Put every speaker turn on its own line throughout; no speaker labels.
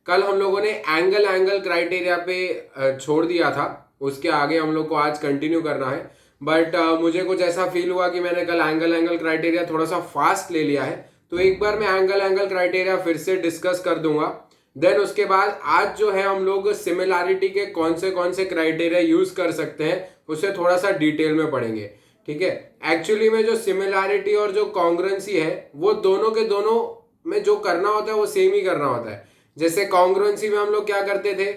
कल हम लोगों ने एंगल एंगल क्राइटेरिया पे छोड़ दिया था, उसके आगे हम लोग को आज कंटिन्यू करना है। बट मुझे कुछ ऐसा फील हुआ कि मैंने कल एंगल एंगल क्राइटेरिया थोड़ा सा फास्ट ले लिया है, तो एक बार मैं एंगल एंगल क्राइटेरिया फिर से डिस्कस कर दूंगा। देन उसके बाद आज जो है हम लोग सिमिलैरिटी के कौन से क्राइटेरिया यूज कर सकते हैं उसे थोड़ा सा डिटेल में पढ़ेंगे। ठीक है, एक्चुअली में जो सिमिलैरिटी और जो कॉन्ग्रुएंसी है वो दोनों के दोनों में जो करना होता है वो सेम ही करना होता है। जैसे कॉन्ग्रुएंसी में हम लोग क्या करते थे,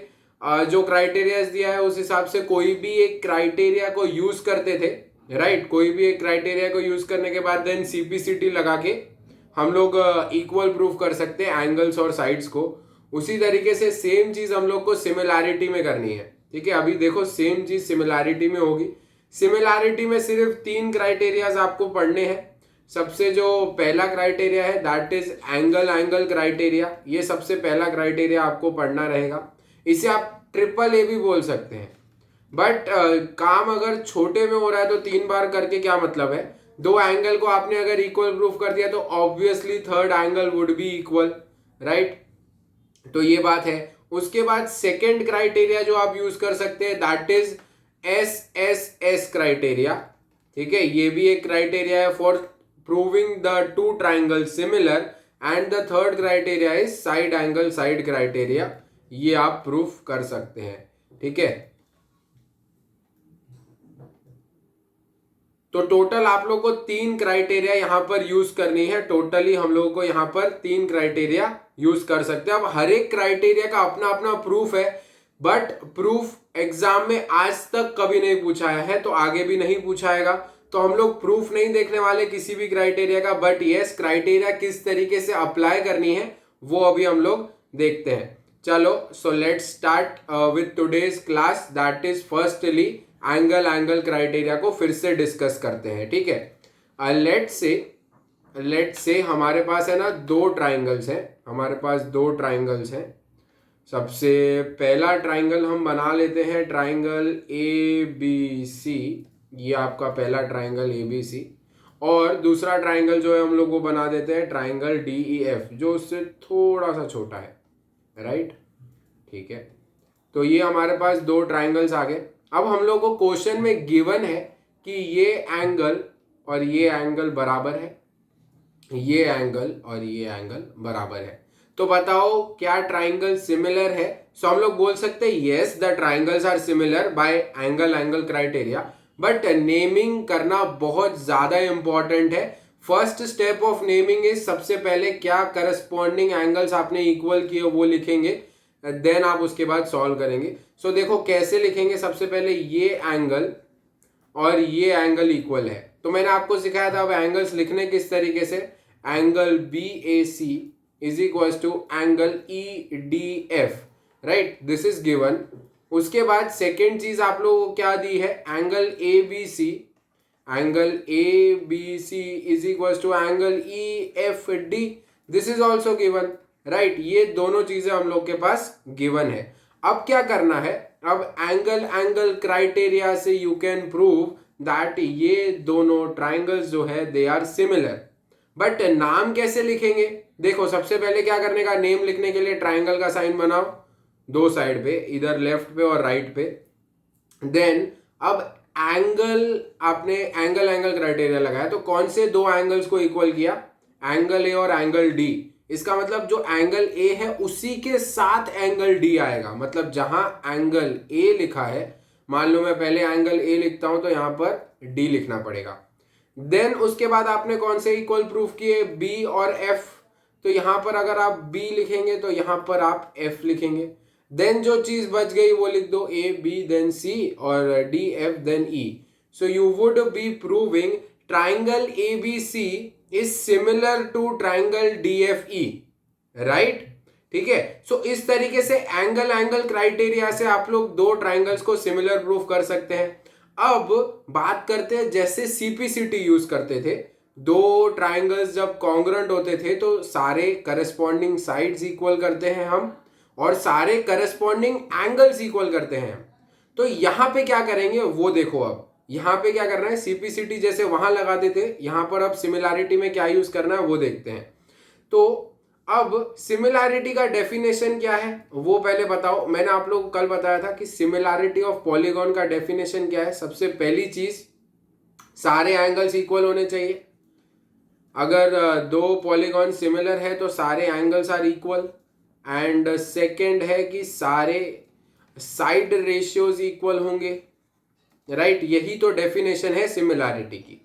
जो क्राइटेरिया दिया है उस हिसाब से कोई भी एक क्राइटेरिया को यूज करते थे, राइट। कोई भी एक क्राइटेरिया को यूज करने के बाद देन सीपीसीटी लगा के हम लोग इक्वल प्रूफ कर सकते हैं एंगल्स और साइड्स को। उसी तरीके से सेम चीज हम लोग को सिमिलैरिटी में करनी है। ठीक है, अभी देखो सेम चीज सिमिलैरिटी में होगी। सिमिलैरिटी में सिर्फ 3 क्राइटेरियाज आपको पढ़ने हैं। सबसे जो पहला क्राइटेरिया है that is angle angle criteria, ये सबसे पहला क्राइटेरिया आपको पढ़ना रहेगा। इसे आप ट्रिपल ए भी बोल सकते हैं। बट काम अगर छोटे में हो रहा है तो 3 बार करके क्या मतलब है, 2 एंगल को आपने अगर इक्वल प्रूफ कर दिया तो obviously third angle would be equal, right. तो ये बात है। उसके बाद सेकेंड क्राइटेरिया जो आप यूज कर सकते हैं दैट इज एस क्राइटेरिया। ठीक है, ये भी एक क्राइटेरिया है for proving the 2 triangle similar. And the third criteria is side angle side criteria, ये आप प्रूफ कर सकते हैं। ठीक है, तो टोटल आप लोग को 3 क्राइटेरिया यहां पर यूज करनी है। टोटली हम लोगों को यहां पर 3 क्राइटेरिया यूज कर सकते हैं। अब हर एक क्राइटेरिया का अपना अपना प्रूफ है, बट प्रूफ एग्जाम में आज तक कभी नहीं पूछाया है, तो आगे भी नहीं पूछाएगा। तो हम लोग प्रूफ नहीं देखने वाले किसी भी क्राइटेरिया का, बट यस क्राइटेरिया किस तरीके से अप्लाई करनी है वो अभी हम लोग देखते हैं। चलो, so let's start with today's class that is firstly angle angle criteria को फिर से डिस्कस करते हैं। ठीक है, लेट्स से हमारे पास है ना 2 ट्राइंगल्स हैं। हमारे पास 2 ट्राइंगल्स हैं। सबसे पहला ट्राइंगल हम बना लेते हैं ट्राइंगल ए बी सी, ये आपका पहला ट्राइंगल ए बी सी। और दूसरा ट्राइंगल जो है हम लोग वो बना देते हैं ट्राइंगल डी ई एफ, जो उससे थोड़ा सा छोटा है, राइट। ठीक है, तो ये हमारे पास 2 ट्राइंगल्स आ गए। अब हम लोग को क्वेश्चन में गिवन है कि ये एंगल और ये एंगल बराबर है, ये एंगल और ये एंगल बराबर है। तो बताओ क्या ट्राइंगल सिमिलर है। सो हम लोग बोल सकते हैं yes the triangles are similar by angle angle criteria. But naming करना बहुत ज्यादा इंपॉर्टेंट है। First step of naming is सबसे पहले क्या करस्पॉन्डिंग एंगल्स आपने इक्वल किए वो लिखेंगे, देन आप उसके बाद सॉल्व करेंगे। सो देखो कैसे लिखेंगे। सबसे पहले ये एंगल और ये एंगल इक्वल है, तो मैंने आपको सिखाया था अब एंगल्स लिखने किस तरीके से। Angle B A C is equal to angle E D F, right, this is given. उसके बाद सेकेंड चीज आप लोगों को क्या दी है, angle A B C, angle A B C is equal to angle E F D, this is also given, right. ये दोनों चीजें हम लोग के पास गिवन है। अब क्या करना है, अब एंगल एंगल क्राइटेरिया से यू कैन प्रूव दैट ये दोनों ट्राइंगल्स जो है दे आर सिमिलर। बट नाम कैसे लिखेंगे, देखो सबसे पहले क्या करने का, नेम लिखने के लिए ट्राइंगल का साइन बनाओ 2 साइड पे, इधर लेफ्ट पे और राइट पे। देन अब एंगल, आपने एंगल एंगल क्राइटेरिया लगाया तो कौन से 2 एंगल्स को इक्वल किया, एंगल ए और एंगल डी। इसका मतलब जो एंगल ए है उसी के साथ एंगल डी आएगा। मतलब जहां एंगल ए लिखा है, मान लो मैं पहले एंगल ए लिखता हूं तो यहां पर डी लिखना पड़ेगा। देन उसके बाद आपने कौन से इक्वल प्रूफ किए, बी और एफ। तो यहां पर अगर आप बी लिखेंगे तो यहां पर आप एफ लिखेंगे। देन जो चीज बच गई वो लिख दो, ए बी देन सी और D F then E. So you would be proving triangle A B C is similar to triangle D F E, right. ठीक है, सो इस तरीके से एंगल एंगल क्राइटेरिया से आप लोग 2 ट्राइंगल्स को सिमिलर प्रूफ कर सकते हैं। अब बात करते हैं जैसे सीपीसीटी यूज करते थे, 2 ट्राइंगल्स जब कॉन्ग्रुएंट होते थे तो सारे करस्पॉन्डिंग साइड्स इक्वल करते हैं हम, और सारे करस्पॉन्डिंग एंगल्स इक्वल करते हैं। तो यहां पे क्या करेंगे वो देखो। अब यहां पे क्या करना है, सीपीसीटी जैसे वहां लगाते थे, यहां पर अब सिमिलैरिटी में क्या यूज करना है वो देखते हैं। तो अब सिमिलैरिटी का डेफिनेशन क्या है वो पहले बताओ। मैंने आप लोगों को कल बताया था कि सिमिलैरिटी ऑफ पॉलीगॉन का डेफिनेशन क्या है। सबसे पहली चीज, सारे एंगल्स इक्वल होने चाहिए। अगर दो पॉलीगॉन सिमिलर है तो सारे angles are equal. And second है कि सारे साइड रेशियोज इक्वल होंगे, राइट। यही तो डेफिनेशन है सिमिलैरिटी की।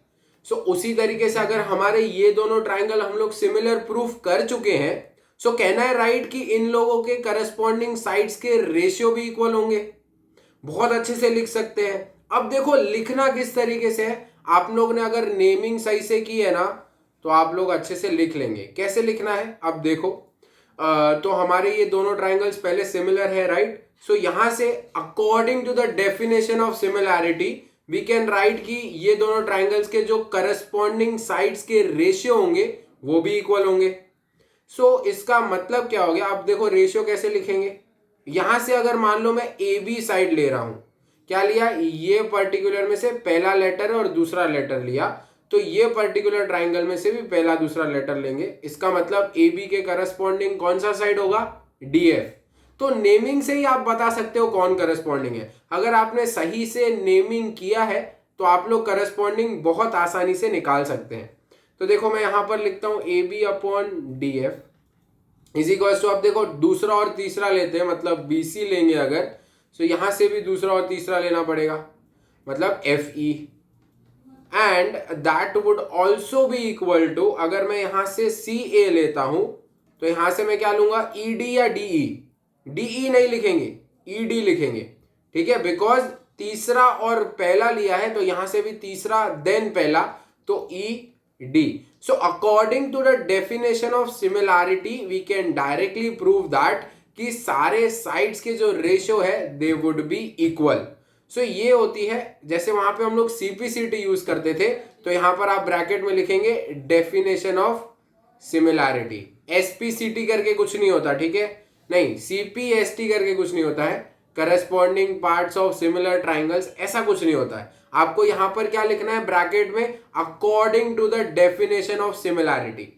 सो उसी तरीके से अगर हमारे ये दोनों ट्राइंगल हम लोग सिमिलर प्रूफ कर चुके हैं, सो कहना है राइट कि इन लोगों के करस्पॉन्डिंग साइड्स के रेशियो भी इक्वल होंगे। बहुत अच्छे से लिख सकते हैं। अब देखो लिखना किस तरीके से है। आप लोग ने अगर नेमिंग सही से की है ना तो आप लोग अच्छे से लिख लेंगे। कैसे लिखना है अब देखो। तो हमारे ये दोनों ट्राइंगल्स पहले सिमिलर है, राइट। सो यहां से according to the definition of similarity we can write कि ये दोनों ट्राइंगल्स के जो करस्पॉन्डिंग साइड्स के रेशियो होंगे वो भी इक्वल होंगे। सो इसका मतलब क्या हो गया। अब देखो रेशियो कैसे लिखेंगे। यहां से अगर मान लो मैं ए बी साइड ले रहा हूं, क्या लिया, ये पर्टिकुलर में से पहला लेटर और दूसरा लेटर लिया, तो ये पर्टिकुलर ट्राइंगल में से भी पहला दूसरा लेटर लेंगे। इसका मतलब ए बी के करस्पॉन्डिंग कौन सा साइड होगा, डी एफ। तो नेमिंग से ही आप बता सकते हो कौन करस्पॉन्डिंग है। अगर आपने सही से नेमिंग किया है तो आप लोग करस्पॉन्डिंग बहुत आसानी से निकाल सकते हैं। तो देखो मैं यहां पर लिखता हूं A B upon D F is equal to, अब देखो दूसरा और तीसरा लेते हैं, मतलब बी सी लेंगे अगर, तो यहां से भी दूसरा और तीसरा लेना पड़ेगा, मतलब F E. And that would also be equal to, अगर मैं यहां से सी ए लेता हूं तो यहां से मैं क्या लूंगा, ई डी या डीई। डीई नहीं लिखेंगे, ई डी लिखेंगे, ठीक है। बिकॉज तीसरा और पहला लिया है तो यहां से भी तीसरा देन पहला, तो E D. So according to the definition of similarity we can directly prove that कि सारे साइड्स के जो रेशियो है they would be equal. So ये होती है, जैसे वहां पे हम लोग सीपीसीटी यूज करते थे तो यहां पर आप ब्रैकेट में लिखेंगे डेफिनेशन ऑफ सिमिलैरिटी। एसपीसीटी करके कुछ नहीं होता, ठीक है, नहीं सीपीएसटी करके कुछ नहीं होता है, corresponding parts of similar triangles, ऐसा कुछ नहीं होता है। आपको यहां पर क्या लिखना है ब्रैकेट में, according to the definition of similarity.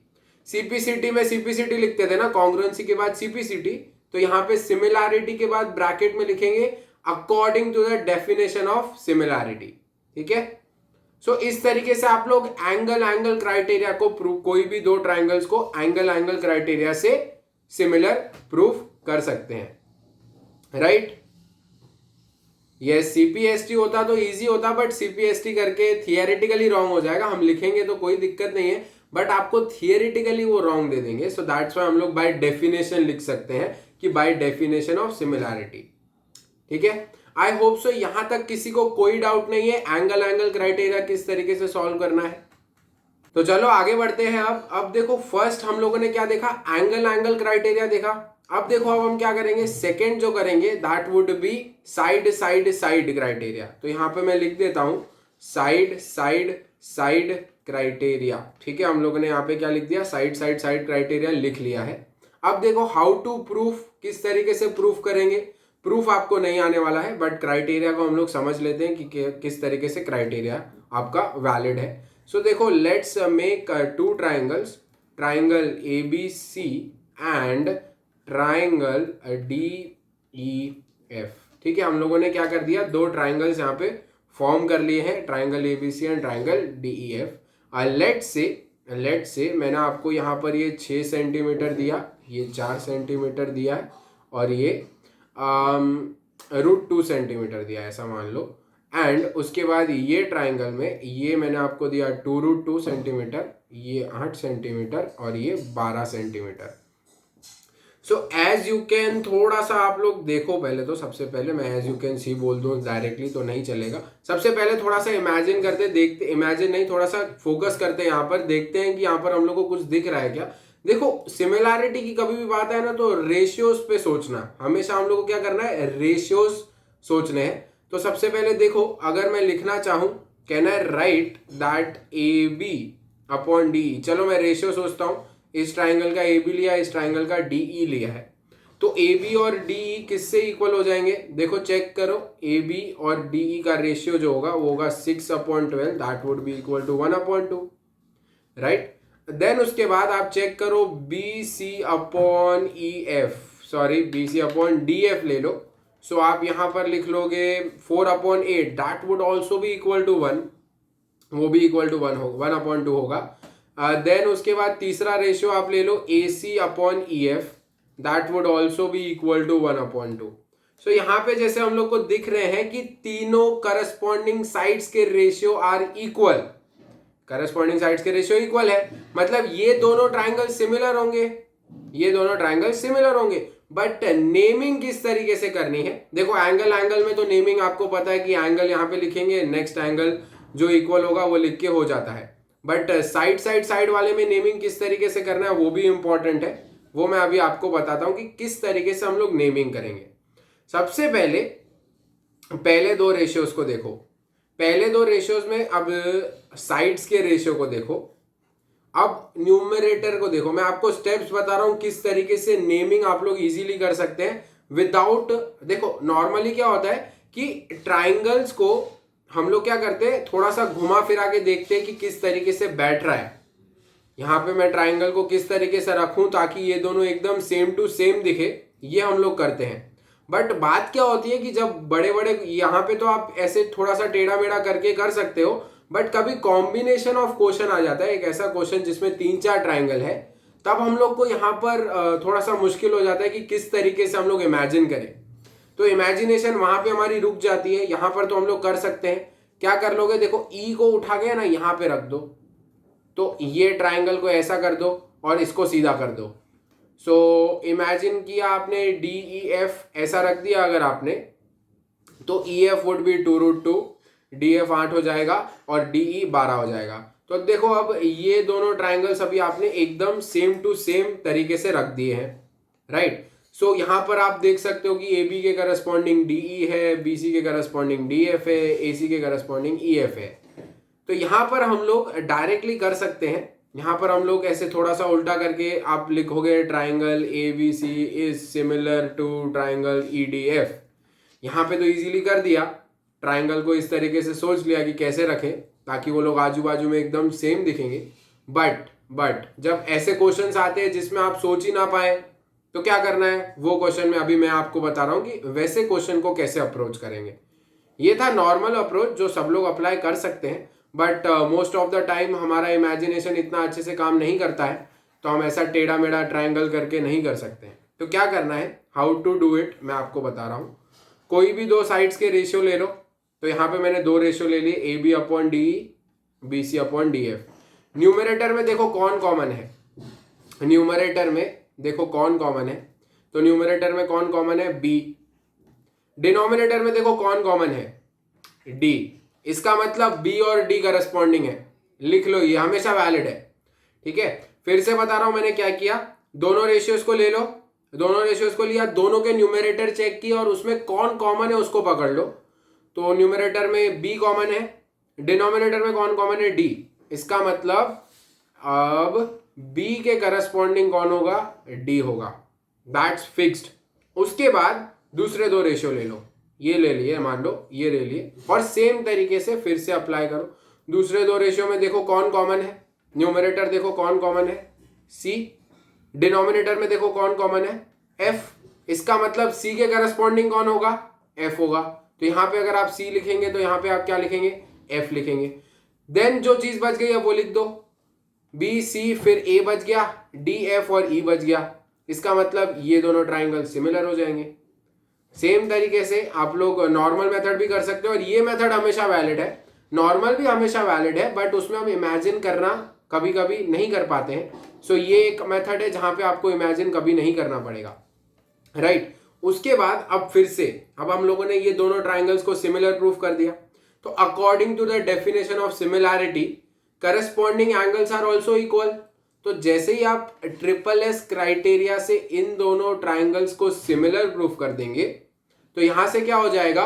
CPCT में सीपीसीटी लिखते थे ना, कॉन्ग्रुएंसी के बाद सीपीसीटी, तो यहां पे सिमिलैरिटी के बाद ब्रैकेट में लिखेंगे according to the definition of similarity, ठीक है। सो इस तरीके से आप लोग एंगल क्राइटेरिया को प्रूव, कोई भी दो ट्राइंगल्स को एंगल क्राइटेरिया से सिमिलर प्रूफ कर सकते हैं, राइट। ये सीपीएसटी होता तो इजी होता, बट सीपीएसटी करके थियरिटिकली रॉन्ग हो जाएगा। हम लिखेंगे तो कोई दिक्कत नहीं है, बट आपको थियरिटिकली वो रॉन्ग दे देंगे। सो दैट्स व्हाई हम लोग बाय डेफिनेशन लिख सकते हैं कि बाय डेफिनेशन ऑफ सिमिलैरिटी, ठीक है। आई होप सो यहां तक किसी को कोई डाउट नहीं है एंगल क्राइटेरिया किस तरीके से सॉल्व करना है। तो चलो आगे बढ़ते हैं। अब देखो फर्स्ट हम लोगों ने क्या देखा, एंगल क्राइटेरिया देखा। अब देखो अब हम क्या करेंगे, सेकंड जो करेंगे that would B side criteria. तो यहां पे मैं लिख देता हूं साइड क्राइटेरिया, ठीक है। हम लोगों ने यहाँ पे क्या लिख दिया, साइड क्राइटेरिया लिख लिया है। अब देखो हाउ टू प्रूफ, किस तरीके से प्रूफ करेंगे। प्रूफ आपको नहीं आने वाला है, बट क्राइटेरिया को हम लोग समझ लेते हैं कि किस तरीके से क्राइटेरिया आपका वैलिड है। सो देखो let's make two triangles, triangle A B C and triangle D E F, ठीक है। हम लोगों ने क्या कर दिया, दो ट्राइंगल्स यहाँ पे फॉर्म कर लिए हैं, triangle A B C and triangle D E F. Let's say मैंने आपको यहाँ पर ये 6 सेंटीमीटर दिया, ये 4 सेंटीमीटर दिया है, और ये √2 सेंटीमीटर दिया है, ऐसा मान लो। एंड उसके बाद ये ट्राइंगल में ये मैंने आपको दिया 2√2 सेंटीमीटर, ये 8 सेंटीमीटर और ये 12 centimetre. So as you can, थोड़ा सा आप लोग देखो पहले, तो सबसे पहले मैं एज यू कैन सी बोल दूं डायरेक्टली तो नहीं चलेगा। सबसे पहले थोड़ा सा इमेजिन करते, देखते, इमेजिन नहीं, थोड़ा सा फोकस करते हैं यहाँ पर, देखते हैं कि यहाँ पर हम लोग को कुछ दिख रहा है क्या। देखो सिमिलैरिटी की कभी भी बात है ना तो रेशियोज पे सोचना, हमेशा हम लोग को क्या करना है, रेशियोज सोचने हैं। तो सबसे पहले देखो अगर मैं लिखना चाहूं, कहना है write that A B upon D. चलो मैं रेशियो सोचता हूं, इस ट्राइंगल का ए बी लिया, इस ट्राइंगल का डी ई लिया है, तो ए बी और डी ई किससे इक्वल हो जाएंगे। देखो चेक करो, ए बी और डी ई का रेशियो जो होगा वो होगा 6/12, that would be equal to 1/2, right. Then उसके बाद आप चेक करो B C upon E F, sorry B C upon D F ले लो। सो आप यहां पर लिख लोगे 4/8, दैट वुड ऑल्सो भी इक्वल टू 1, वो भी इक्वल टू 1 होगा, 1/2 होगा। देन उसके बाद तीसरा रेशियो आप ले लो A C upon E F, that would also भी इक्वल टू 1/2। सो यहाँ पे जैसे हम लोग को दिख रहे हैं कि तीनों करस्पॉन्डिंग साइड्स के ratio are equal, corresponding sides के रेशियो इक्वल है, मतलब ये दोनों ट्राइंगल सिमिलर होंगे, ये दोनों ट्राइंगल सिमिलर होंगे। बट नेमिंग किस तरीके से करनी है, देखो एंगल एंगल में तो नेमिंग आपको पता है कि एंगल यहाँ पे लिखेंगे, नेक्स्ट एंगल जो इक्वल होगा वो लिख के हो जाता है। बट साइड साइड साइड वाले में नेमिंग किस तरीके से करना है वो भी इंपॉर्टेंट है, वो मैं अभी आपको बताता हूं कि किस तरीके से हम लोग नेमिंग करेंगे। सबसे पहले दो रेशियोज को देखो, पहले दो रेशियोज में अब साइड्स के रेशियो को देखो, अब न्यूमरेटर को देखो। मैं आपको स्टेप्स बता रहा हूं किस तरीके से नेमिंग आप लोग इजीली कर सकते हैं विदाउट, देखो नॉर्मली क्या होता है कि ट्राइंगल्स को हम लोग क्या करते हैं, थोड़ा सा घुमा फिरा के देखते हैं कि किस तरीके से बैठ रहा है। यहां पे मैं ट्राइंगल को किस तरीके से रखूं ताकि ये दोनों एकदम सेम टू सेम दिखे, ये हम लोग करते हैं। बट बात क्या होती है कि जब बड़े बड़े, यहाँ पे तो आप ऐसे थोड़ा सा टेढ़ा मेढ़ा करके कर सकते हो, बट कभी कॉम्बिनेशन ऑफ क्वेश्चन आ जाता है, एक ऐसा क्वेश्चन जिसमें 3-4 ट्राइंगल है, तब हम लोग को यहाँ पर थोड़ा सा मुश्किल हो जाता है कि किस तरीके से हम लोग इमेजिन करें। तो इमेजिनेशन वहां पे हमारी रुक जाती है। यहाँ पर तो हम लोग कर सकते हैं, क्या कर लोगे, देखो ई को उठा के ना यहाँ पे रख दो, तो ये ट्राइंगल को ऐसा कर दो और इसको सीधा कर दो। सो इमेजिन किया आपने डी ई एफ ऐसा रख दिया अगर आपने, तो E F would be 2√2, D F 8 हो जाएगा और डी ई 12 हो जाएगा। तो देखो अब ये दोनों ट्राइंगल्स अभी आपने एकदम सेम टू सेम तरीके से रख दिए हैं, राइट। सो यहाँ पर आप देख सकते हो कि ए बी के करस्पॉन्डिंग डी ई है, बी सी के करस्पॉन्डिंग डी एफ है, ए सी के करस्पॉन्डिंग ई एफ है। तो यहाँ पर हम लोग डायरेक्टली कर सकते हैं, यहाँ पर हम लोग ऐसे थोड़ा सा उल्टा करके आप लिखोगे triangle A B C is similar to triangle E D F. यहाँ पे तो इजीली कर दिया, ट्राइंगल को इस तरीके से सोच लिया कि कैसे रखें ताकि वो लोग आजू बाजू में एकदम सेम दिखेंगे। बट जब ऐसे क्वेश्चंस आते हैं जिसमें आप सोच ही ना पाए तो क्या करना है, वो क्वेश्चन में अभी मैं आपको बता रहा हूँ कि वैसे क्वेश्चन को कैसे अप्रोच करेंगे। ये था नॉर्मल अप्रोच जो सब लोग अप्लाई कर सकते हैं, but most of the time हमारा इमेजिनेशन इतना अच्छे से काम नहीं करता है, तो हम ऐसा टेढ़ा मेढ़ा ट्राइंगल करके नहीं कर सकते हैं। तो क्या करना है, हाउ टू डू इट, मैं आपको बता रहा हूँ। कोई भी दो साइड्स के रेशियो ले लो, तो यहाँ पे मैंने 2 रेशियो ले लिए, A B upon D E, B C upon D F. Numerator में देखो कौन कॉमन है, न्यूमरेटर में देखो कौन कॉमन है, तो न्यूमरेटर में कौन कॉमन है, बी। डिनोमिनेटर में देखो कौन कॉमन है, डी। इसका मतलब बी और डी करस्पॉन्डिंग है, लिख लो, ये हमेशा वैलिड है, ठीक है। फिर से बता रहा हूं मैंने क्या किया, दोनों रेशियोज को ले लो, दोनों रेशियोज को लिया, दोनों के न्यूमरेटर चेक किया और उसमें कौन कॉमन है उसको पकड़ लो। तो न्यूमरेटर में बी कॉमन है, डिनोमिनेटर में कौन कॉमन है, डी। इसका मतलब अब बी के करस्पॉन्डिंग कौन होगा, डी होगा, दैट्स फिक्स्ड। उसके बाद दूसरे 2 रेशियो ले लो, ये ले लिए, मान लो ये ले लिए, और सेम तरीके से फिर से अप्लाई करो। दूसरे 2 रेशियो में देखो कौन कॉमन है, न्यूमरेटर देखो कौन कॉमन है, सी। डिनोमिनेटर में देखो कौन कॉमन है, एफ। इसका मतलब सी के करस्पॉन्डिंग कौन होगा, एफ होगा। तो यहाँ पे अगर आप सी लिखेंगे तो यहाँ पे आप क्या लिखेंगे, एफ लिखेंगे। देन जो चीज बच गई है वो लिख दो, बी सी, फिर ए बच गया, डी एफ और ई बच गया। इसका मतलब ये दोनों ट्राइंगल सिमिलर हो जाएंगे। सेम तरीके से आप लोग नॉर्मल मेथड भी कर सकते हो, और ये मेथड हमेशा वैलिड है, नॉर्मल भी हमेशा वैलिड है, बट उसमें हम इमेजिन करना कभी कभी नहीं कर पाते हैं। सो ये एक मेथड है जहां पे आपको इमेजिन कभी नहीं करना पड़ेगा, राइट। उसके बाद अब फिर से, अब हम लोगों ने ये दोनों ट्राइंगल्स को सिमिलर प्रूफ कर दिया, तो according to the definition of similarity corresponding angles are also equal. तो जैसे ही आप SSS क्राइटेरिया से इन दोनों ट्राइंगल्स को सिमिलर प्रूफ कर देंगे, तो यहां से क्या हो जाएगा,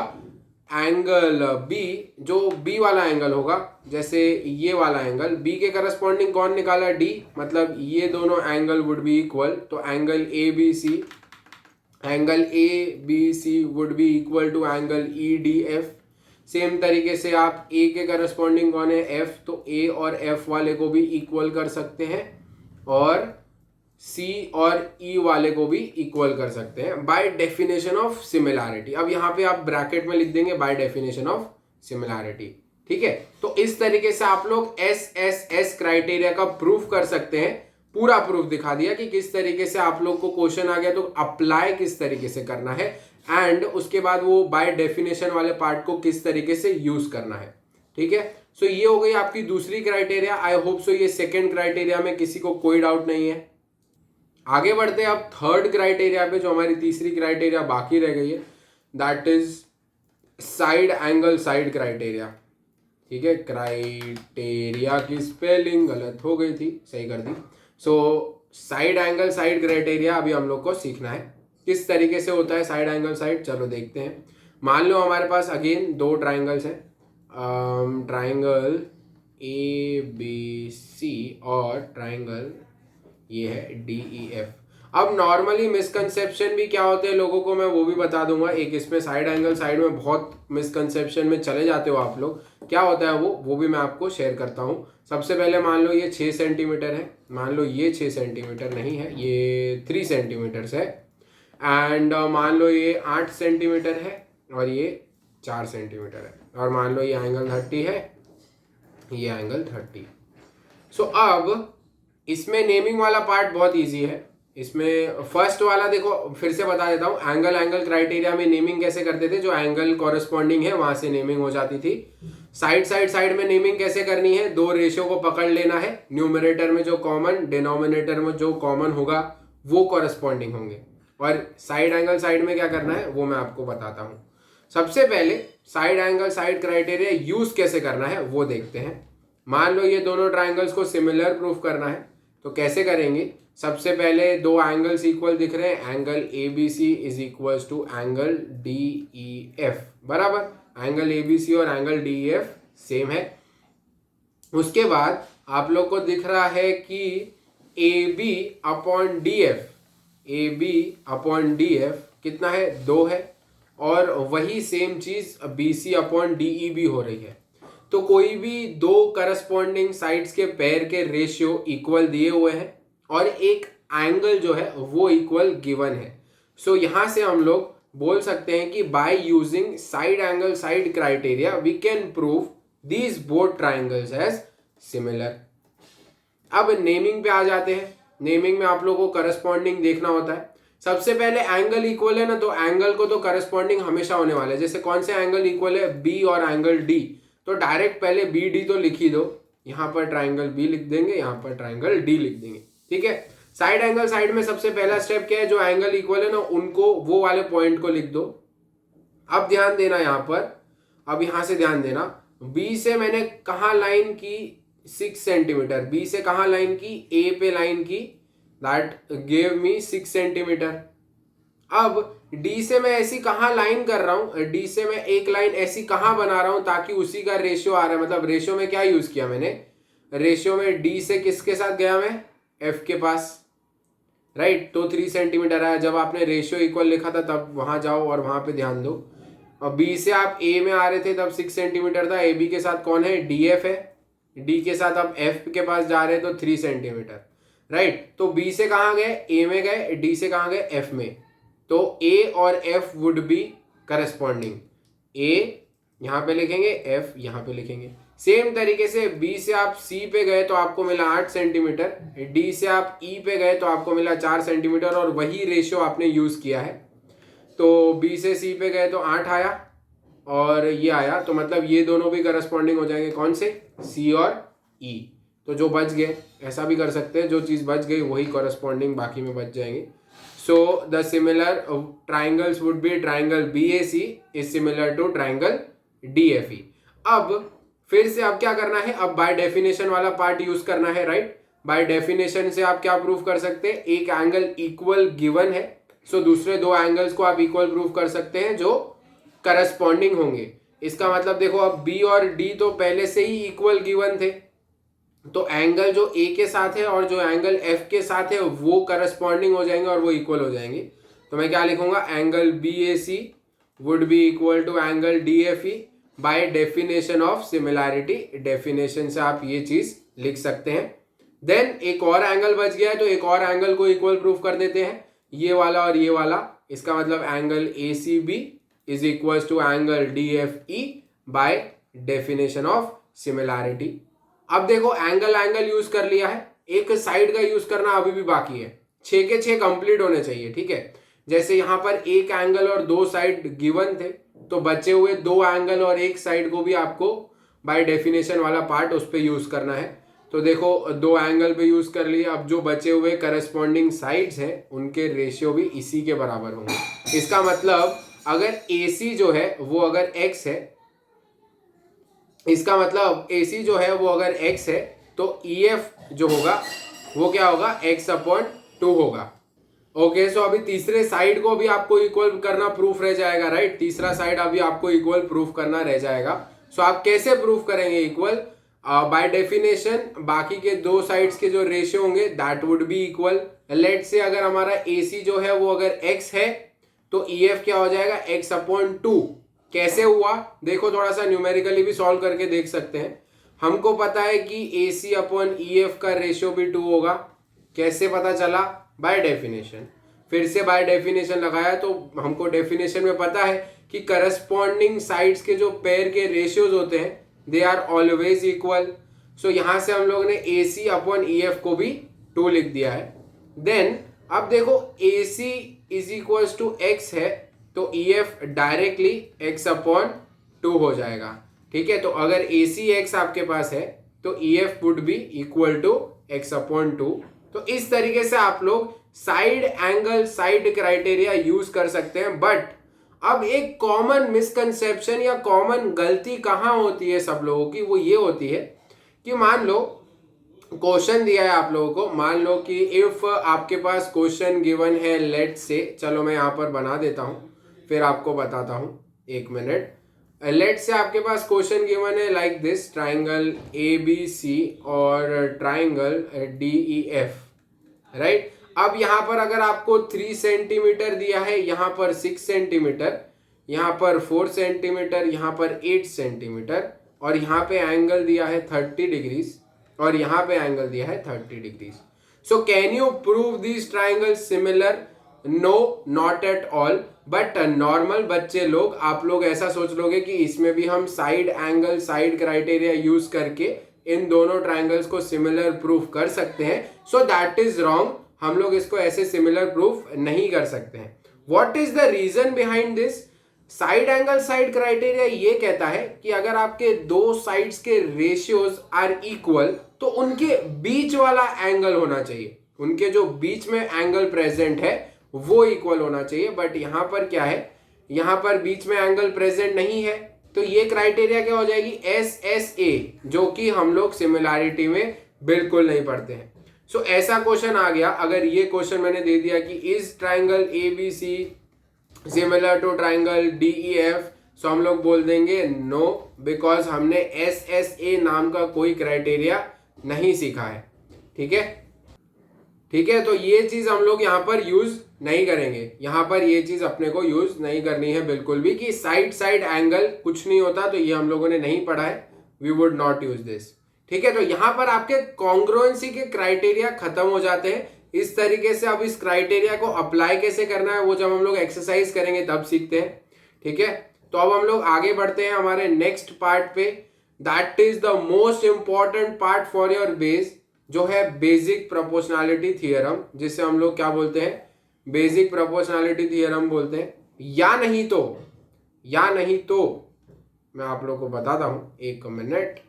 एंगल बी, जो बी वाला एंगल होगा, जैसे ये वाला एंगल, बी के करस्पॉन्डिंग कौन निकाला, डी, मतलब ये दोनों एंगल वुड बी इक्वल। तो angle A B C, angle A B C would be equal to angle E D F. Same तरीके से आप ए के करस्पॉन्डिंग कौन है, एफ, तो ए और एफ वाले को भी इक्वल कर सकते हैं और सी और ई वाले को भी इक्वल कर सकते हैं बाय डेफिनेशन ऑफ सिमिलैरिटी। अब यहाँ पे आप ब्रैकेट में लिख देंगे बाय डेफिनेशन ऑफ सिमिलैरिटी, ठीक है। तो इस तरीके से आप लोग एस क्राइटेरिया का प्रूफ कर सकते हैं। पूरा प्रूफ दिखा दिया कि किस तरीके से आप लोग को क्वेश्चन आ गया तो अप्लाई किस तरीके से करना है, एंड उसके बाद वो बाय डेफिनेशन वाले पार्ट को किस तरीके से यूज करना है, ठीक है। सो ये हो गई आपकी दूसरी क्राइटेरिया। आई होप सो ये सेकेंड क्राइटेरिया में किसी को कोई डाउट नहीं है। आगे बढ़ते हैं अब थर्ड क्राइटेरिया पे, जो हमारी तीसरी क्राइटेरिया बाकी रह गई है, that is side angle side criteria, ठीक है। क्राइटेरिया की स्पेलिंग गलत हो गई थी, सही कर दी। So side angle side criteria अभी हम लोग को सीखना है किस तरीके से होता है साइड एंगल साइड। चलो देखते हैं। मान लो हमारे पास अगेन दो ट्राइंगल्स हैं, ट्राइंगल ए बी सी और ट्राइंगल ये है डी ई एफ। अब नॉर्मली मिसकंसेप्शन भी क्या होते हैं लोगों को मैं वो भी बता दूंगा। एक इसमें साइड एंगल साइड में बहुत मिसकंसेप्शन में चले जाते हो आप लोग, क्या होता है वो भी मैं आपको शेयर करता हूँ। सबसे पहले मान लो ये 6 सेंटीमीटर है, मान लो ये 6 सेंटीमीटर नहीं है, ये 3 सेंटीमीटर है, एंड मान लो ये 8 सेंटीमीटर है और ये 4 सेंटीमीटर है, और मान लो ये एंगल 30 है, ये एंगल 30। सो अब इसमें नेमिंग वाला पार्ट बहुत इजी है। इसमें फर्स्ट वाला देखो फिर से बता देता हूँ, एंगल क्राइटेरिया में नेमिंग कैसे करते थे, जो एंगल कॉरेस्पॉन्डिंग है वहां से नेमिंग हो जाती थी। साइड में नेमिंग कैसे करनी है, दो रेशियो को पकड़ लेना है, न्यूमरेटर में जो कॉमन, डिनोमिनेटर में जो कॉमन होगा वो कॉरेस्पॉन्डिंग होंगे, और साइड एंगल साइड में क्या करना है वो मैं आपको बताता हूँ। सबसे पहले side angle side criteria use कैसे करना है वो देखते हैं। मान लो ये दोनों ट्राइंगल्स को सिमिलर प्रूफ करना है, तो कैसे करेंगे। सबसे पहले दो एंगल्स इक्वल दिख रहे हैं, angle A B C is equal to angle D E F, बराबर। एंगल ए बी सी और angle D E F same है। उसके बाद आप लोग को दिख रहा है कि A B upon D F, A B upon D F कितना है, 2 है, और वही सेम चीज B C upon D E भी हो रही है। तो कोई भी दो करस्पॉन्डिंग साइड्स के पेयर के रेशियो इक्वल दिए हुए हैं और एक एंगल जो है वो इक्वल गिवन है। सो यहां से हम लोग बोल सकते हैं कि by using side angle side criteria we can prove these both triangles as similar. अब नेमिंग पे आ जाते हैं। नेमिंग में आप लोगों को करस्पॉन्डिंग देखना होता है। सबसे पहले एंगल इक्वल है ना, तो एंगल को तो करस्पॉन्डिंग हमेशा होने वाले। जैसे कौन से एंगल इक्वल है, बी और एंगल डी, तो डायरेक्ट पहले बी डी तो लिख ही दो, यहां पर ट्राइंगल बी लिख देंगे, यहां पर ट्राइंगल डी लिख देंगे, ठीक है। साइड एंगल साइड में सबसे पहला स्टेप क्या है, जो एंगल इक्वल है ना उनको वो वाले पॉइंट को लिख दो। अब ध्यान देना यहां पर, अब यहां से ध्यान देना, बी से मैंने कहा लाइन की 6 सेंटीमीटर, बी से कहा लाइन की, ए पे लाइन की, दैट गेव मी 6 सेंटीमीटर। अब डी से मैं ऐसी कहां लाइन कर रहा हूं, डी से मैं एक लाइन ऐसी कहां बना रहा हूं ताकि उसी का रेशियो आ रहा है। मतलब रेशियो में क्या यूज किया मैंने, रेशियो में डी से किसके साथ गया मैं, एफ के पास, राइट। तो 3 सेंटीमीटर आया। जब आपने रेशियो इक्वल लिखा था तब वहां जाओ और वहां पे ध्यान दो। और बी से आप ए में आ रहे थे तब 6 सेंटीमीटर था। ए बी के साथ कौन है, डी एफ है। डी के साथ आप एफ के पास जा रहे हैं तो 3 सेंटीमीटर, राइट। तो बी से कहां गए, ए में गए, डी से कहां गए, एफ में। तो ए और एफ वुड बी करस्पॉन्डिंग। ए यहां पे लिखेंगे, एफ यहां पे लिखेंगे। सेम तरीके से बी से आप सी पे गए तो आपको मिला 8 सेंटीमीटर, डी से आप ई पे गए तो आपको मिला 4 सेंटीमीटर, और वही रेशियो आपने यूज किया है। तो बी से सी पे गए तो 8 आया और ये आया, तो मतलब ये दोनों भी करस्पॉन्डिंग हो जाएंगे। कौन से, सी और ई। तो जो बच गए, ऐसा भी कर सकते हैं, जो चीज बच गई वही करस्पॉन्डिंग बाकी में बच जाएंगे। So the similar triangles would be triangle B A C is similar to triangle D F E. अब फिर से अब क्या करना है, अब बाय डेफिनेशन वाला पार्ट यूज करना है, राइट। बाय डेफिनेशन से आप क्या प्रूव कर सकते हैं, एक एंगल इक्वल गिवन है, सो दूसरे दो एंगल्स को आप इक्वल प्रूव कर सकते हैं जो करस्पॉन्डिंग होंगे। इसका मतलब देखो, अब बी और डी तो पहले से ही इक्वल गिवन थे, तो एंगल जो ए के साथ है और जो एंगल एफ के साथ है वो करस्पॉन्डिंग हो जाएंगे और वो इक्वल हो जाएंगे। तो मैं क्या लिखूंगा, angle B A C would be equal to angle D F E, by definition of similarity, definition से आप ये चीज लिख सकते हैं। देन एक और एंगल बच गया है, तो एक और एंगल को इक्वल प्रूफ कर देते हैं, ये वाला और ये वाला। इसका मतलब angle ACB is equal to angle DFE by definition of similarity. अब देखो एंगल एंगल यूज कर लिया है, एक साइड का यूज करना अभी भी बाकी है। 6 के 6 कंप्लीट होने चाहिए, ठीक है। जैसे यहां पर एक एंगल और 2 साइड गिवन थे, तो बचे हुए 2 एंगल और एक साइड को भी आपको बाय डेफिनेशन वाला पार्ट उस पर यूज करना है। तो देखो 2 एंगल पे यूज कर लिए, अब जो बचे हुए करस्पॉन्डिंग साइड्स हैं उनके रेशियो भी इसी के बराबर होंगे। इसका मतलब अगर AC जो है वो अगर x है, इसका मतलब AC जो है वो अगर x है, तो EF जो होगा वो क्या होगा, x/2 होगा। ओके, सो अभी तीसरे साइड को भी आपको इक्वल करना प्रूफ रह जाएगा, राइट। तीसरा साइड अभी आपको इक्वल प्रूफ करना रह जाएगा। सो आप कैसे प्रूफ करेंगे इक्वल? बाय डेफिनेशन बाकी के 2 साइड्स के जो रेशियो होंगे that would be equal. Let say अगर हमारा AC जो है वो अगर x है, तो EF क्या हो जाएगा, x/2। कैसे हुआ देखो, थोड़ा सा न्यूमेरिकली भी सॉल्व करके देख सकते हैं। हमको पता है कि AC/EF का रेशियो भी 2 होगा। कैसे पता चला? By definition. फिर से बाय डेफिनेशन लगाया, तो हमको डेफिनेशन में पता है कि करस्पॉन्डिंग साइड्स के जो पेयर के रेशियोज होते हैं दे आर ऑलवेज इक्वल। सो यहां से हम लोग ने AC/EF को भी 2 लिख दिया है। देन अब देखो AC is equal to x है, तो EF डायरेक्टली x/2 हो जाएगा, ठीक है। तो अगर AC x आपके पास है तो EF would be equal to x/2। तो इस तरीके से आप लोग side angle side criteria use कर सकते हैं। बट अब एक कॉमन मिसकंसेप्शन या कॉमन गलती कहाँ होती है सब लोगों की, वो ये होती है कि मान लो क्वेश्चन दिया है आप लोगों को, मान लो कि इफ आपके पास क्वेश्चन गिवन है, लेट से, चलो मैं यहाँ पर बना देता हूँ फिर आपको बताता हूँ, 1 मिनट। लेट से आपके पास क्वेश्चन गिवन है लाइक दिस, ट्राइंगल ABC और ट्राइंगल DEF, राइट। अब यहाँ पर अगर आपको 3 सेंटीमीटर दिया है, यहाँ पर 6 सेंटीमीटर, यहाँ पर 4 सेंटीमीटर, यहाँ पर 8 सेंटीमीटर, और यहाँ पे एंगल दिया है 30 डिग्रीज और यहाँ पे एंगल दिया है 30 degrees. So can you prove this triangle similar? No, not at all. But normal बच्चे लोग, आप लोग ऐसा सोच लोगे कि इसमें भी हम side angle side criteria use करके इन दोनों ट्राइंगल्स को सिमिलर प्रूफ कर सकते हैं। सो दैट इज रॉन्ग, हम लोग इसको ऐसे सिमिलर प्रूफ नहीं कर सकते हैं। What is the reason behind this? Side angle side criteria ये कहता है कि अगर आपके 2 साइड्स के रेशियोज आर इक्वल, तो उनके बीच वाला एंगल होना चाहिए, उनके जो बीच में एंगल प्रेजेंट है वो इक्वल होना चाहिए। बट यहां पर क्या है, यहां पर बीच में एंगल प्रेजेंट नहीं है, तो ये क्राइटेरिया क्या हो जाएगी, SSA, जो कि हम लोग सिमिलैरिटी में बिल्कुल नहीं पढ़ते हैं। सो ऐसा क्वेश्चन आ गया, अगर ये क्वेश्चन मैंने दे दिया कि is triangle ABC similar to triangle DEF, so हम लोग बोल देंगे नो, बिकॉज हमने SSA नाम का कोई क्राइटेरिया नहीं सीखा है, ठीक है, ठीक है। तो ये चीज हम लोग यहाँ पर यूज नहीं करेंगे, यहाँ पर ये चीज अपने को यूज नहीं करनी है बिल्कुल भी, कि साइड साइड एंगल कुछ नहीं होता, तो ये हम लोगों ने नहीं पढ़ा है, we would not use this, ठीक है। तो यहाँ पर आपके कॉन्ग्रुएंसी के क्राइटेरिया खत्म हो जाते हैं इस तरीके से। अब इस क्राइटेरिया को अप्लाई कैसे करना है वो जब हम लोग एक्सरसाइज करेंगे तब सीखते हैं, ठीक है। तो अब हम लोग आगे बढ़ते हैं हमारे नेक्स्ट पार्ट पे, that is the most important part for your base, जो है बेसिक प्रोपोर्शनैलिटी थियरम, जिसे हम लोग क्या बोलते हैं, बेसिक प्रोपोर्शनैलिटी थियरम बोलते हैं। या नहीं तो मैं आप लोग को बताता हूं, 1 मिनट।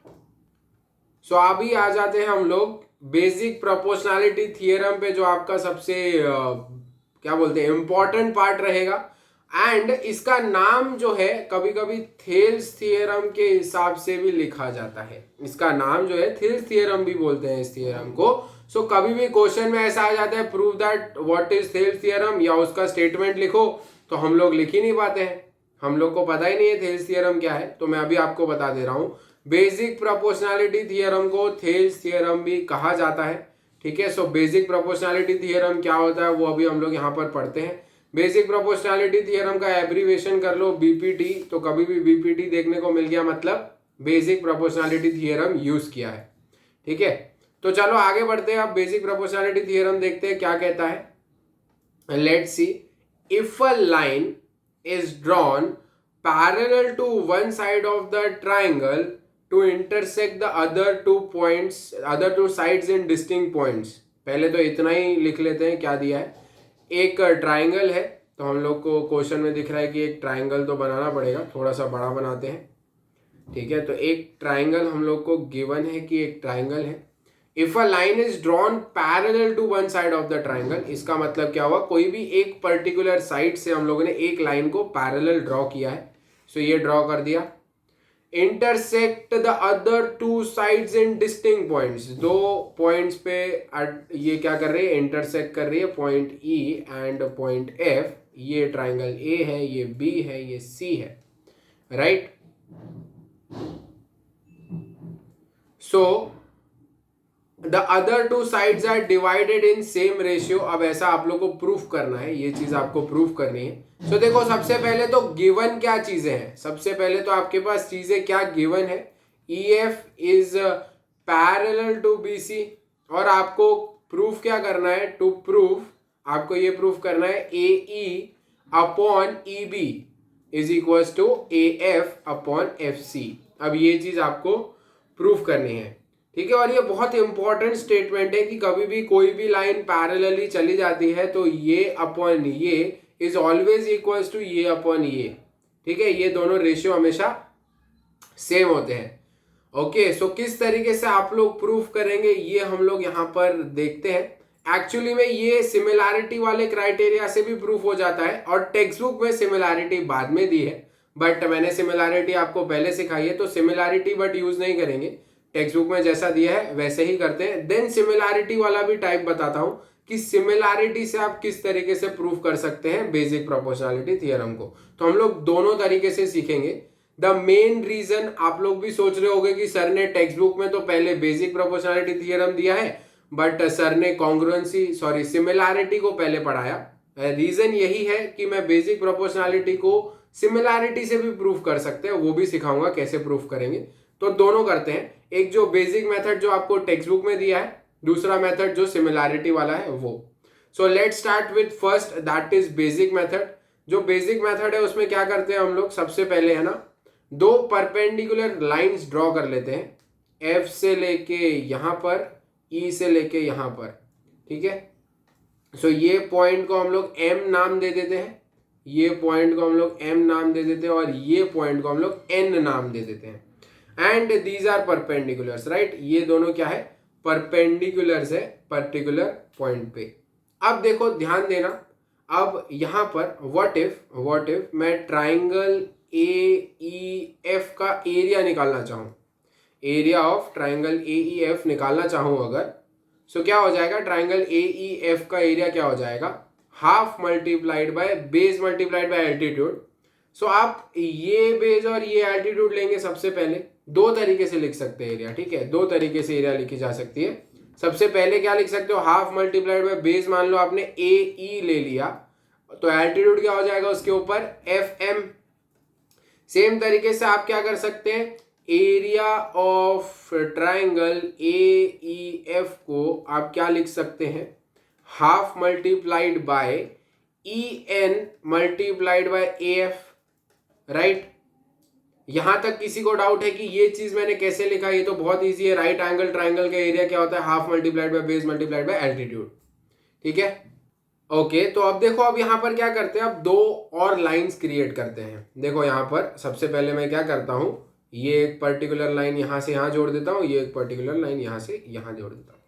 सो अभी आ जाते हैं हम लोग बेसिक प्रोपोर्शनैलिटी थियरम पे, जो आपका सबसे क्या बोलते हैं इंपॉर्टेंट पार्ट रहेगा। एंड इसका नाम जो है कभी कभी थेल्स थियरम के हिसाब से भी लिखा जाता है, इसका नाम जो है थेल्स थियरम भी बोलते हैं इस थियरम को। सो कभी भी क्वेश्चन में ऐसा आ जाता है prove that what is Thales theorem, या उसका स्टेटमेंट लिखो, तो हम लोग लिख ही नहीं पाते हैं, हम लोग को पता ही नहीं है थेल्स थियरम क्या है। तो मैं अभी आपको बता दे रहा हूं, बेसिक प्रोपोर्शनैलिटी थियरम को थेल्स थियरम भी कहा जाता है, ठीक है। सो बेसिक प्रोपोर्शनैलिटी थियरम क्या होता है वो अभी हम लोग यहाँ पर पढ़ते हैं। बेसिक प्रोपोर्शनैलिटी थ्योरम का एब्रीवेशन कर लो बीपीटी, तो कभी भी बीपीटी देखने को मिल गया मतलब बेसिक प्रोपोर्शनैलिटी थ्योरम यूज किया है। ठीक है, तो चलो आगे बढ़ते हैं। अब बेसिक प्रोपोर्शनैलिटी थ्योरम देखते हैं क्या कहता है। Let's see, if a line is drawn parallel to one side of the triangle to intersect the other two sides in distinct points. पहले तो इतना ही लिख लेते हैं क्या दिया है। एक ट्राइंगल है, तो हम लोग को क्वेश्चन में दिख रहा है कि एक ट्राइंगल तो बनाना पड़ेगा, थोड़ा सा बड़ा बनाते हैं। ठीक है, तो एक ट्राइंगल हम लोग को गिवन है कि एक ट्राइंगल है। If a line is drawn parallel to one side of the triangle, इसका मतलब क्या हुआ, कोई भी एक पर्टिकुलर साइड से हम लोगों ने एक लाइन को पैरेलल ड्रॉ किया है। सो ये ड्रॉ कर दिया। Intersect the other two sides in distinct points, दो पॉइंट्स पे ये क्या कर रही है, इंटरसेक्ट कर रही है, point E and point F. ये ट्राइंगल ए है, ये बी है, ये सी है, right. So the other two sides are divided in same ratio. अब ऐसा आप लोग को प्रूफ करना है, ये चीज आपको प्रूफ करनी है। सो देखो, सबसे पहले तो गिवन क्या चीजें हैं, सबसे पहले तो आपके पास चीजें क्या गिवन है, EF is parallel to BC, और आपको प्रूफ क्या करना है, टू प्रूफ आपको ये प्रूफ करना है AE upon EB is equal to AF upon FC। अब ये चीज आपको प्रूफ करनी है। ठीक है, और ये बहुत इंपॉर्टेंट स्टेटमेंट है कि कभी भी कोई भी लाइन पैरेलली चली जाती है तो ये अपॉन ये इज ऑलवेज इक्वल्स टू ये अपॉन ये। ठीक है, ये दोनों रेशियो हमेशा सेम होते हैं। ओके, सो किस तरीके से आप लोग प्रूफ करेंगे ये हम लोग यहाँ पर देखते हैं। एक्चुअली में ये सिमिलैरिटी वाले क्राइटेरिया से भी प्रूफ हो जाता है, और टेक्स्ट बुक में सिमिलैरिटी बाद में दी है, बट मैंने सिमिलैरिटी आपको पहले सिखाई है, तो सिमिलैरिटी बट यूज नहीं करेंगे, टेक्स्ट बुक में जैसा दिया है वैसे ही करते हैं। देन सिमिलैरिटी वाला भी टाइप बताता हूं कि सिमिलैरिटी से आप किस तरीके से प्रूफ कर सकते हैं बेसिक प्रोपोर्शनैलिटी थ्योरम को। तो हम लोग दोनों तरीके से सीखेंगे। द मेन रीजन, आप लोग भी सोच रहे होंगे कि सर ने टेक्स्ट बुक में तो पहले बेसिक प्रोपोर्शनैलिटी थ्योरम दिया है, बट सर ने सिमिलैरिटी को पहले पढ़ाया। रीजन यही है कि मैं बेसिक प्रोपोर्शनैलिटी को सिमिलैरिटी से भी प्रूफ कर सकते हैं, वो भी सिखाऊंगा कैसे प्रूफ करेंगे। तो दोनों करते हैं, एक जो बेसिक मेथड जो आपको टेक्स्ट बुक में दिया है, दूसरा मेथड जो सिमिलैरिटी वाला है वो। So let's start with first, that is basic method. जो बेसिक मेथड है उसमें क्या करते हैं हम लोग, सबसे पहले है ना, दो परपेंडिकुलर लाइंस ड्रॉ कर लेते हैं, F से लेके यहां पर, E से लेके यहां पर। ठीक है, सो ये पॉइंट को हम लोग M नाम दे देते हैं, ये पॉइंट को हम लोग M नाम दे देते हैं, और ये पॉइंट को हम लोग N नाम दे देते हैं। And these are perpendiculars, right. ये दोनों क्या है, परपेंडिकुलर्स है पर्टिकुलर पॉइंट पे। अब देखो ध्यान देना, अब यहां पर व्हाट इफ मैं ट्राइंगल AEF का एरिया निकालना चाहूं, एरिया ऑफ ट्राइंगल AEF निकालना चाहूं अगर, सो क्या हो जाएगा, ट्राइंगल AEF का एरिया क्या हो जाएगा, half multiplied by base multiplied by altitude. So आप ये बेस और ये एल्टीट्यूड लेंगे, सबसे पहले दो तरीके से लिख सकते हैं एरिया। ठीक है, दो तरीके से एरिया लिखी जा सकती है। सबसे पहले क्या लिख सकते हो, हाफ मल्टीप्लाइड बाय बेस, मान लो आपने AE ले लिया, तो एल्टीट्यूड क्या हो जाएगा उसके ऊपर, FM। सेम तरीके से आप क्या कर सकते हैं, एरिया ऑफ ट्राइंगल AEF को आप क्या लिख सकते हैं, half multiplied bye EN multiplied by AF, right. यहां तक किसी को डाउट है कि ये चीज मैंने कैसे लिखा, ये तो बहुत इजी है। राइट एंगल ट्राइंगल का एरिया क्या होता है, half multiplied by base multiplied by altitude. ठीक है, ओके। तो अब देखो, अब यहां पर क्या करते हैं, अब दो और लाइंस क्रिएट करते हैं। देखो यहां पर सबसे पहले मैं क्या करता हूं, ये एक पर्टिकुलर लाइन यहां से यहां जोड़ देता हूं, ये एक पर्टिकुलर लाइन यहां से यहां जोड़ देता हूं।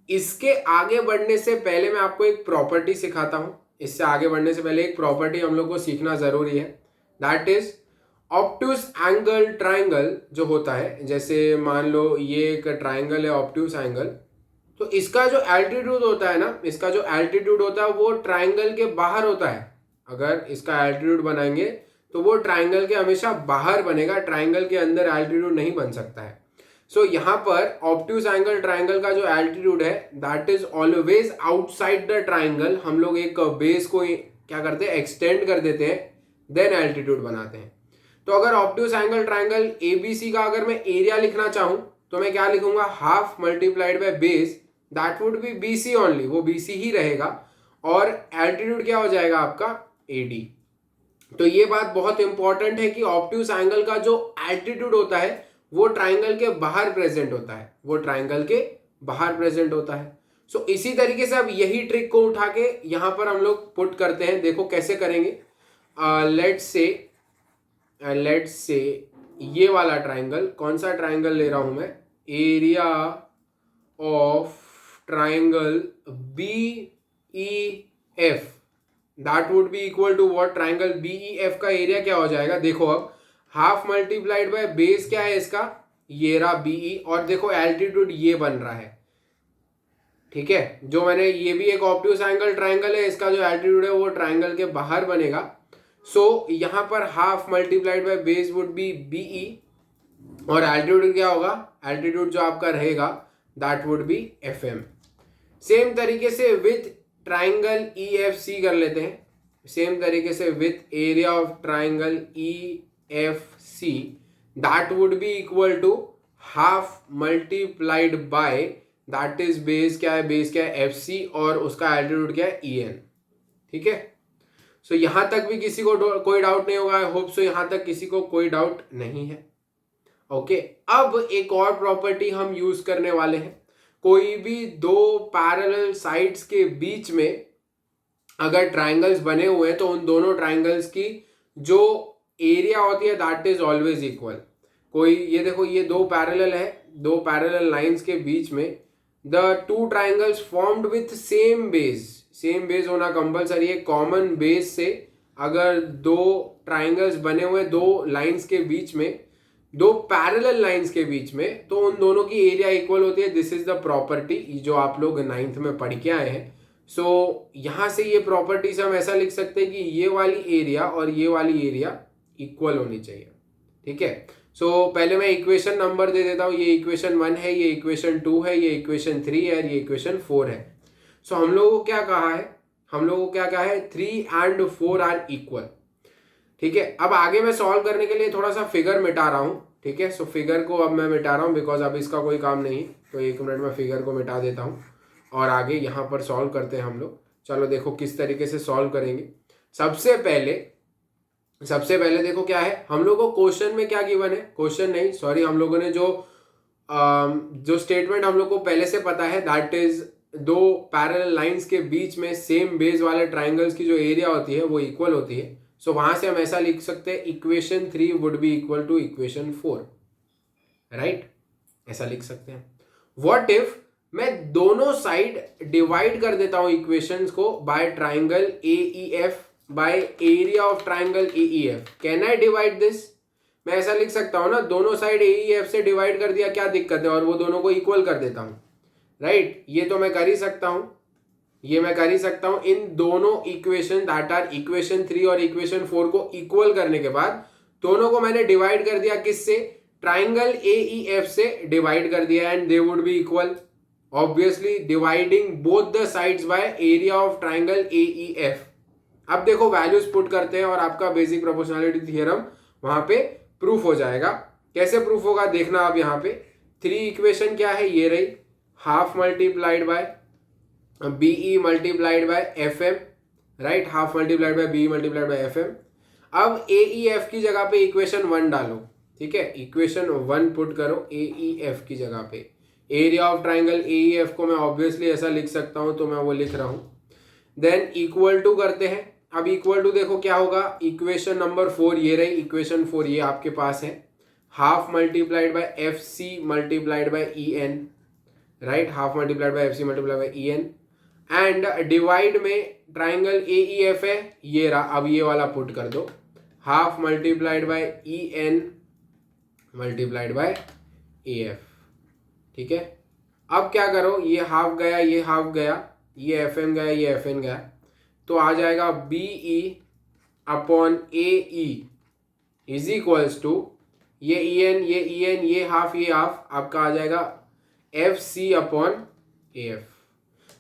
इसके आगे बढ़ने से पहले मैं आपको एक प्रॉपर्टी सिखाता हूं। इससे आगे बढ़ने से पहले एक प्रॉपर्टी हम लोग को सीखना जरूरी है, that is obtuse angle triangle जो होता है। जैसे मान लो ये एक ट्राइंगल है ऑब्ट्यूज एंगल, तो इसका जो एल्टीट्यूड होता है ना, इसका जो एल्टीट्यूड होता है वो ट्राइंगल के बाहर होता है। अगर इसका एल्टीट्यूड बनाएंगे तो वो ट्राइंगल के हमेशा बाहर बनेगा, ट्राइंगल के अंदर एल्टीट्यूड नहीं बन सकता है। सो यहाँ पर ऑब्ट्यूज एंगल ट्राइंगल का जो एल्टीट्यूड है that is always outside the triangle. हम लोग एक बेस को क्या करते हैं, एक्सटेंड कर देते हैं, देन एल्टीट्यूड बनाते हैं। तो अगर ऑब्ट्यूज एंगल ट्राइंगल एबीसी का अगर मैं एरिया लिखना चाहूं तो मैं क्या लिखूंगा, half multiplied by base, that would B BC only, वो बीसी ही रहेगा, और एल्टीट्यूड क्या हो जाएगा आपका एडी। तो ये बात बहुत इंपॉर्टेंट है कि ऑब्ट्यूज एंगल का जो एल्टीट्यूड होता है वो ट्राइंगल के बाहर प्रेजेंट होता है, वो ट्राइंगल के बाहर प्रेजेंट होता है। सो इसी तरीके से अब यही ट्रिक को उठा के यहां पर हम लोग पुट करते हैं। देखो कैसे करेंगे। लेट्स से ये वाला ट्राइंगल, कौन सा ट्राइंगल ले रहा हूं मैं, area of triangle B E F, that would be equal to what, triangle B E F का एरिया क्या हो जाएगा, देखो अब हाफ मल्टीप्लाइड बाय बेस क्या है इसका, ये रहा बीई, और देखो एल्टीट्यूड ये बन रहा है, ठीक है। जो मैंने, ये भी एक ऑब्ट्यूज एंगल ट्राइंगल है, इसका जो एल्टीट्यूड है वो ट्राइंगल के बाहर बनेगा। सो यहां पर half multiplied by base would be B E, और एल्टीट्यूड क्या होगा, एल्टीट्यूड जो आपका रहेगा that would be F M. Same तरीके से with triangle E F C कर लेते हैं, सेम तरीके से with area of triangle E F C, that would be equal to half multiplied by, that is base क्या है, बेस क्या है एफ सी, और उसका एल्टीट्यूड क्या है ई एन, ठीक है। सो यहां तक भी किसी को कोई डाउट नहीं होगा, आई होप सो यहां तक किसी को कोई डाउट नहीं है। ओके, अब एक और प्रॉपर्टी हम यूज करने वाले हैं। कोई भी दो पैरेलल साइड्स के बीच में अगर ट्राइंगल्स बने हुए हैं तो उन दोनों ट्राइंगल्स की जो एरिया होती है दैट इज ऑलवेज इक्वल। कोई, ये देखो ये दो पैरेलल है, दो पैरेलल लाइंस के बीच में the two triangles formed with same base, same base होना कंपलसरी है, कॉमन बेस से अगर दो ट्राइंगल्स बने हुए दो लाइंस के बीच में, दो पैरेलल लाइंस के बीच में, तो उन दोनों की एरिया इक्वल होती है। दिस इज द प्रॉपर्टी जो आप लोग 9th में पढ़ के आए हैं। सो यहां से ये प्रॉपर्टीज हम ऐसा लिख सकते हैं कि ये वाली एरिया और ये वाली एरिया इक्वल होनी चाहिए, ठीक है। सो पहले मैं इक्वेशन नंबर दे देता हूं, ये इक्वेशन 1 है, ये इक्वेशन 2 है, ये इक्वेशन 3 है, ये इक्वेशन 4 है। सो हम लोगों को क्या कहा है, हम लोगों को क्या कहा है, 3 and 4 आर इक्वल, ठीक है। अब आगे मैं सॉल्व करने के लिए थोड़ा सा फिगर मिटा रहा हूं, ठीक है। सो फिगर को अब मैं मिटा रहा हूं बिकॉज अब इसका कोई काम नहीं, तो 1 मिनट में फिगर को मिटा देता हूं और आगे यहां पर सॉल्व करते हैं हम लोग। चलो देखो किस तरीके से सॉल्व करेंगे। सबसे पहले देखो क्या है, हम लोग को क्वेश्चन में क्या गिवन है, क्वेश्चन नहीं सॉरी, हम लोगों ने जो स्टेटमेंट हम लोग को पहले से पता है दैट इज दो पैरेलल लाइंस के बीच में सेम बेस वाले ट्राइंगल्स की जो एरिया होती है वो इक्वल होती है। सो वहां से हम ऐसा लिख सकते हैं equation 3 would be equal to equation 4, right, ऐसा लिख सकते हैं। व्हाट इफ मैं दोनों साइड डिवाइड कर देता हूं इक्वेशंस को by triangle AEF by area of triangle AEF, can I divide this? मैं ऐसा लिख सकता हूं ना, दोनों साइड एईएफ से डिवाइड कर दिया, क्या दिक्कत है, और वो दोनों को इक्वल कर देता हूं, राइट। ये तो मैं कर ही सकता हूं, ये मैं कर ही सकता हूं। इन दोनों इक्वेशन दैट आर इक्वेशन 3 और इक्वेशन 4 को इक्वल करने के बाद दोनों को मैंने डिवाइड कर दिया, किससे, ट्राइंगल एईएफ से डिवाइड कर दिया, and they would be equal, obviously dividing both the sides by area of triangle AEF. अब देखो वैल्यूज पुट करते हैं और आपका बेसिक प्रोपोर्शनैलिटी थ्योरम वहां पे प्रूफ हो जाएगा। कैसे प्रूफ होगा देखना। अब यहाँ पे 3 इक्वेशन क्या है, ये रही, half multiplied by B E multiplied by F M, right, half multiplied by B E multiplied by F M. अब एईएफ की जगह पे इक्वेशन 1 डालो, ठीक है, इक्वेशन 1 पुट करो एईएफ की जगह पे। एरिया ऑफ ट्राइंगल एईएफ को मैं ऑब्वियसली ऐसा लिख सकता हूं, तो मैं वो लिख रहा हूं। देन इक्वल टू करते हैं। अब इक्वल टू देखो क्या होगा, इक्वेशन नंबर 4 ये रही, इक्वेशन 4 ये आपके पास है, half multiplied by F C multiplied by E N, right, half multiplied by F C multiplied by E N, and divide में ट्राइंगल एईएफ है, ये रहा, अब ये वाला पुट कर दो, half multiplied by E N multiplied by A F, ठीक है। अब क्या करो, ये हाफ गया, ये हाफ गया, ये एफ एन गया, ये एफ एन गया, तो आ जाएगा BE upon A E is equals to, ये ई एन, ये हाफ, ये हाफ, आपका आ जाएगा F C upon A F.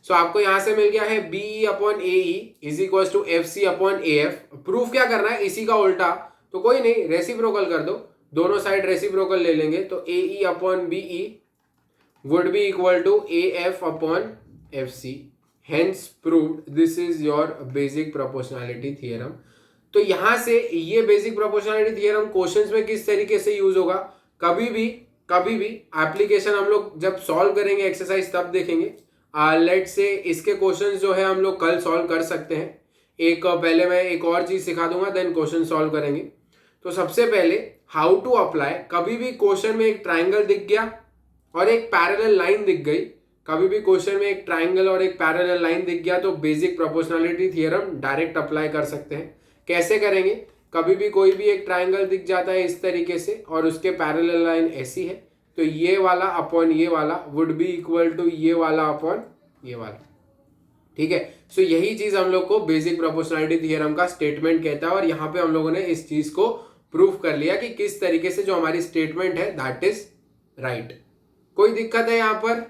So आपको यहां से मिल गया है BE upon AE is equal to F C upon A F. Proof क्या करना है, इसी का उल्टा, तो कोई नहीं, रेसिप्रोकल कर दो, दोनों साइड रेसिप्रोकल ले लेंगे, तो AE upon BE would be equal to A F upon F C, hence proved. This is your basic proportionality theorem. तो यहां से ये बेसिक प्रोपोर्शनैलिटी थियरम क्वेश्चंस में किस तरीके से यूज होगा, कभी भी एप्लीकेशन हम लोग जब सॉल्व करेंगे एक्सरसाइज तब देखेंगे। लेट से इसके क्वेश्चंस जो है हम लोग कल सॉल्व कर सकते हैं। पहले मैं एक और चीज सिखा दूंगा, देन क्वेश्चन सॉल्व करेंगे। तो सबसे पहले हाउ टू अप्लाई, कभी भी क्वेश्चन में एक ट्राइंगल दिख गया और एक पैरेलल लाइन दिख गई, कभी भी क्वेश्चन में एक ट्राइंगल और एक पैरेलल लाइन दिख गया तो basic proportionality theorem direct apply कर सकते हैं। कैसे करेंगे, कभी भी कोई भी एक ट्राइंगल दिख जाता है इस तरीके से और उसके पैरेलल लाइन ऐसी है, तो ये वाला अपॉन ये वाला वुड बी इक्वल टू ये वाला अपॉन ये वाला। ठीक है, सो यही चीज हम लोग को बेसिक प्रोपोर्शनैलिटी थियरम का स्टेटमेंट कहता है और यहाँ पे हम लोगों ने इस चीज को प्रूफ कर लिया कि किस तरीके से जो हमारी स्टेटमेंट है दैट इज राइट। कोई दिक्कत है यहाँ पर?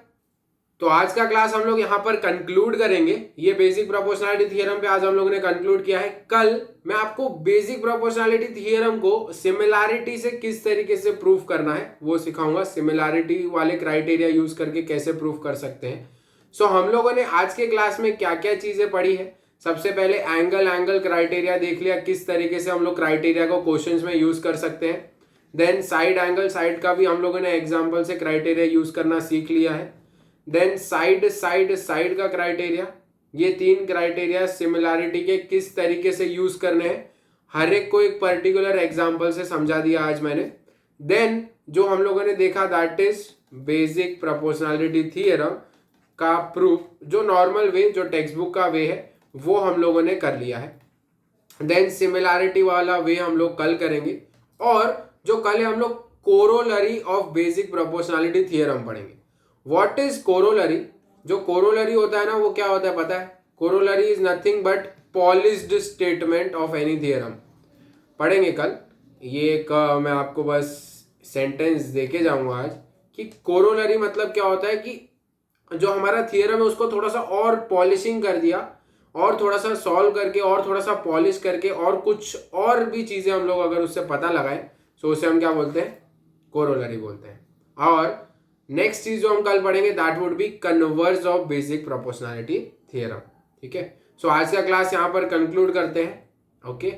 तो आज का क्लास हम लोग यहाँ पर कंक्लूड करेंगे। ये बेसिक प्रोपोर्शनैलिटी थियरम पे आज हम लोगों ने कंक्लूड किया है। कल मैं आपको बेसिक प्रोपोर्शनैलिटी थियरम को सिमिलैरिटी से किस तरीके से प्रूफ करना है वो सिखाऊंगा। सिमिलैरिटी वाले क्राइटेरिया यूज करके कैसे प्रूफ कर सकते हैं। सो हम लोगों ने आज के क्लास में क्या क्या चीजें पढ़ी है। सबसे पहले एंगल क्राइटेरिया देख लिया, किस तरीके से हम लोग क्राइटेरिया को क्वेश्चंस में यूज कर सकते हैं। देन साइड एंगल साइड का भी हम लोगों ने एग्जाम्पल से क्राइटेरिया यूज करना सीख लिया है। देन साइड का क्राइटेरिया, ये 3 क्राइटेरिया सिमिलैरिटी के किस तरीके से यूज करने हैं, हर एक को एक पर्टिकुलर एग्जांपल से समझा दिया आज मैंने। देन जो हम लोगों ने देखा that is basic proportionality theorem का प्रूफ, जो नॉर्मल वे, जो टेक्स्ट बुक का वे है वो हम लोगों ने कर लिया है। देन सिमिलैरिटी वाला वे हम लोग कल करेंगे और जो कल है हम लोग corollary of basic proportionality theorem पढ़ेंगे। What is corollary? जो कोरोलरी होता है ना वो क्या होता है पता है? Corollary is nothing but polished statement of any theorem. पढ़ेंगे कल। ये एक मैं आपको बस सेंटेंस देके जाऊंगा आज कि कोरोलरी मतलब क्या होता है कि जो हमारा थियरम है उसको थोड़ा सा और पॉलिशिंग कर दिया और थोड़ा सा सॉल्व करके और थोड़ा सा पॉलिश करके और कुछ और भी चीजें हम लोग अगर उससे पता लगाएं तो उसे हम क्या बोलते हैं? कोरोलरी बोलते हैं। और नेक्स्ट चीज जो हम कल पढ़ेंगे that would B converse of basic proportionality theorem. ठीक है, सो आज का क्लास यहाँ पर कंक्लूड करते हैं। ओके।